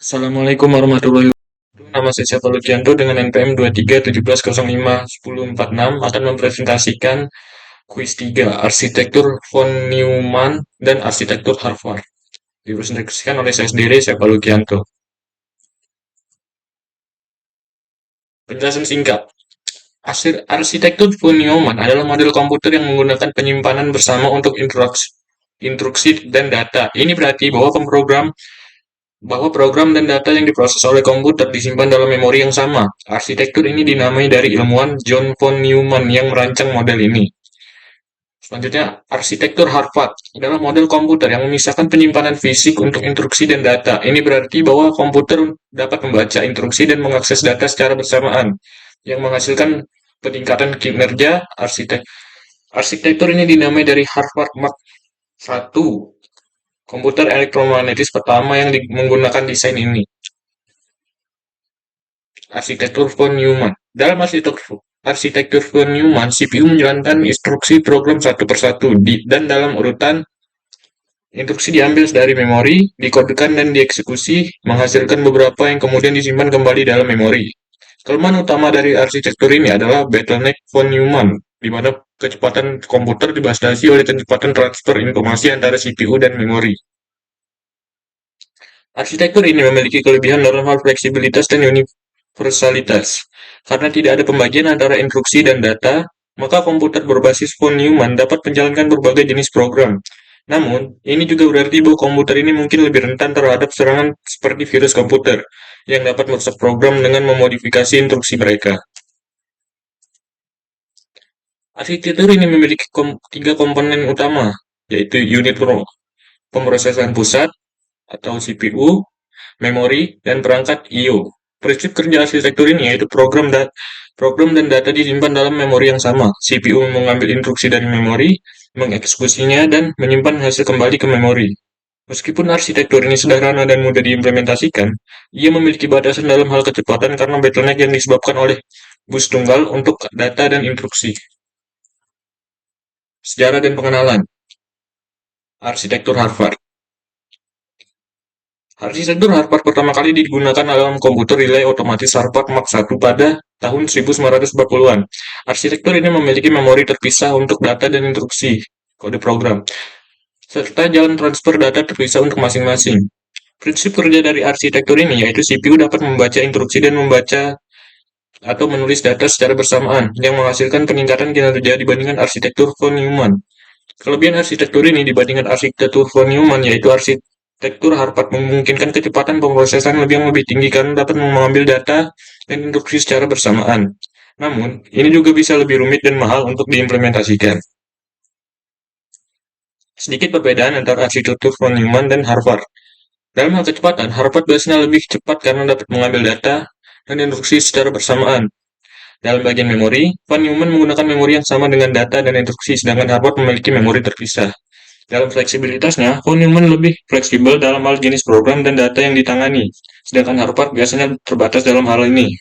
Assalamualaikum warahmatullahi wabarakatuh. Nama saya Syafal Lukianto dengan NPM 2317051046 akan mempresentasikan kuis 3 Arsitektur von Neumann dan Arsitektur Harvard. Dipresentasikan oleh saya sendiri, Syafal Lukianto. Penjelasan singkat. Arsitektur von Neumann adalah model komputer yang menggunakan penyimpanan bersama untuk instruksi dan data. Ini berarti bahwa program dan data yang diproses oleh komputer disimpan dalam memori yang sama. Arsitektur ini dinamai dari ilmuwan John von Neumann yang merancang model ini. Selanjutnya, arsitektur Harvard adalah model komputer yang memisahkan penyimpanan fisik untuk instruksi dan data. Ini berarti bahwa komputer dapat membaca instruksi dan mengakses data secara bersamaan, yang menghasilkan peningkatan kinerja Arsitektur ini dinamai dari Harvard Mark I, komputer elektromagnetis pertama yang menggunakan desain ini. Arsitektur von Neumann. Dalam arsitektur von Neumann, CPU menjalankan instruksi program satu persatu dan dalam urutan instruksi diambil dari memori, dikodekan dan dieksekusi, menghasilkan beberapa yang kemudian disimpan kembali dalam memori. Kelemahan utama dari arsitektur ini adalah bottleneck von Neumann, di mana kecepatan komputer dibatasi oleh kecepatan transfer informasi antara CPU dan memori. Arsitektur ini memiliki kelebihan dalam hal fleksibilitas dan universalitas. Karena tidak ada pembagian antara instruksi dan data, maka komputer berbasis von Neumann dapat menjalankan berbagai jenis program. Namun, ini juga berarti bahwa komputer ini mungkin lebih rentan terhadap serangan seperti virus komputer, yang dapat merusak program dengan memodifikasi instruksi mereka. Arsitektur ini memiliki tiga komponen utama, yaitu unit pemrosesan pusat, atau CPU, memori, dan perangkat I/O. Prinsip kerja arsitektur ini yaitu program dan data disimpan dalam memori yang sama. CPU mengambil instruksi dari memori, mengeksekusinya, dan menyimpan hasil kembali ke memori. Meskipun arsitektur ini sederhana dan mudah diimplementasikan, ia memiliki batasan dalam hal kecepatan karena bottleneck yang disebabkan oleh bus tunggal untuk data dan instruksi. Sejarah dan pengenalan. Arsitektur Harvard. Arsitektur Harvard pertama kali digunakan dalam komputer relay otomatis Harvard Mark I pada tahun 1940-an. Arsitektur ini memiliki memori terpisah untuk data dan instruksi, kode program, serta jalan transfer data terpisah untuk masing-masing. Prinsip kerja dari arsitektur ini yaitu CPU dapat membaca instruksi dan membaca atau menulis data secara bersamaan, yang menghasilkan peningkatan kinerja dibandingkan arsitektur von Neumann. Kelebihan arsitektur ini dibandingkan arsitektur von Neumann yaitu arsitektur Harvard memungkinkan kecepatan pemrosesan yang lebih tinggi karena dapat mengambil data dan instruksi secara bersamaan. Namun, ini juga bisa lebih rumit dan mahal untuk diimplementasikan. Sedikit perbedaan antara arsitektur von Neumann dan Harvard. Dalam hal kecepatan, Harvard biasanya lebih cepat karena dapat mengambil data dan instruksi secara bersamaan. Dalam bagian memori, von Neumann menggunakan memori yang sama dengan data dan instruksi, sedangkan Harvard memiliki memori terpisah. Dalam fleksibilitasnya, von Neumann lebih fleksibel dalam hal jenis program dan data yang ditangani, sedangkan Harvard biasanya terbatas dalam hal ini.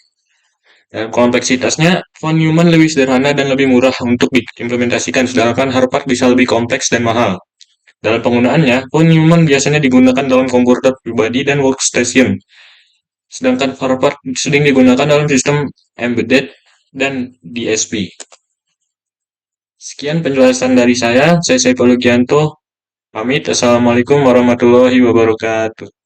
Dalam kompleksitasnya, von Neumann lebih sederhana dan lebih murah untuk diimplementasikan, sedangkan Harvard bisa lebih kompleks dan mahal. Dalam penggunaannya, von Neumann biasanya digunakan dalam komputer pribadi dan workstation, sedangkan Harvard sering digunakan dalam sistem embedded dan DSP. Sekian penjelasan dari saya Saiful Lukianto. Pamit. Assalamualaikum warahmatullahi wabarakatuh.